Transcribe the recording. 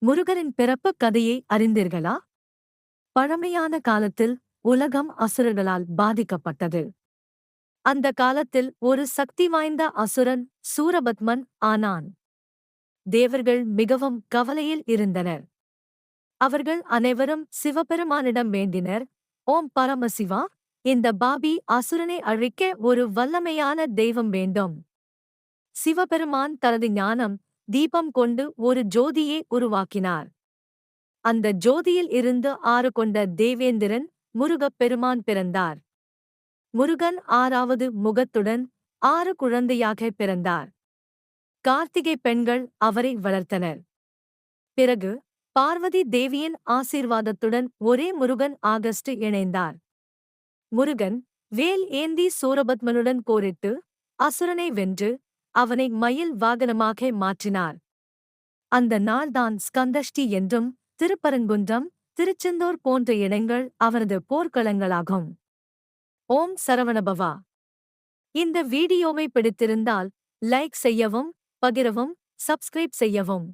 முருகனின் பிறப்புக் கதையை அறிந்தீர்களா? பழமையான காலத்தில் உலகம் அசுரர்களால் பாதிக்கப்பட்டது. அந்த காலத்தில் ஒரு சக்தி வாய்ந்த அசுரன் சூரபத்மன் ஆனான். தேவர்கள் மிகவும் கவலையில் இருந்தனர். அவர்கள் அனைவரும் சிவபெருமானிடம் வேண்டினர், ஓம் பரமசிவா, இந்த பாபி அசுரனை அழிக்க ஒரு வல்லமையான தெய்வம் வேண்டும். சிவபெருமான் தனது ஞானம், தீபம் கொண்டு ஒரு ஜோதியை உருவாக்கினார். அந்த ஜோதியில் இருந்து 6 கொண்ட தேவேந்திரன் முருகப் பெருமான் பிறந்தார். முருகன் 6வது முகத்துடன் 6 குழந்தையாக பிறந்தார். கார்த்திகை பெண்கள் அவரை வளர்த்தனர். பிறகு பார்வதி தேவியின் ஆசீர்வாதத்துடன் ஒரே முருகன் ஆகஸ்ட் இணைந்தார். முருகன் வேல் ஏந்தி சூரபத்மனுடன் போரிட்டு அசுரனை வென்று அவனை மயில் வாகனமாக மாற்றினார். அந்த நாள்தான் ஸ்கந்தஷ்டி என்றும் திருப்பரங்குன்றம், திருச்செந்தூர் போன்ற இடங்கள் அவரது போர்க்களங்களாகும். ஓம் சரவணபவா. இந்த வீடியோவை பிடித்திருந்தால் லைக் செய்யவும், பகிரவும், சப்ஸ்கிரைப் செய்யவும்.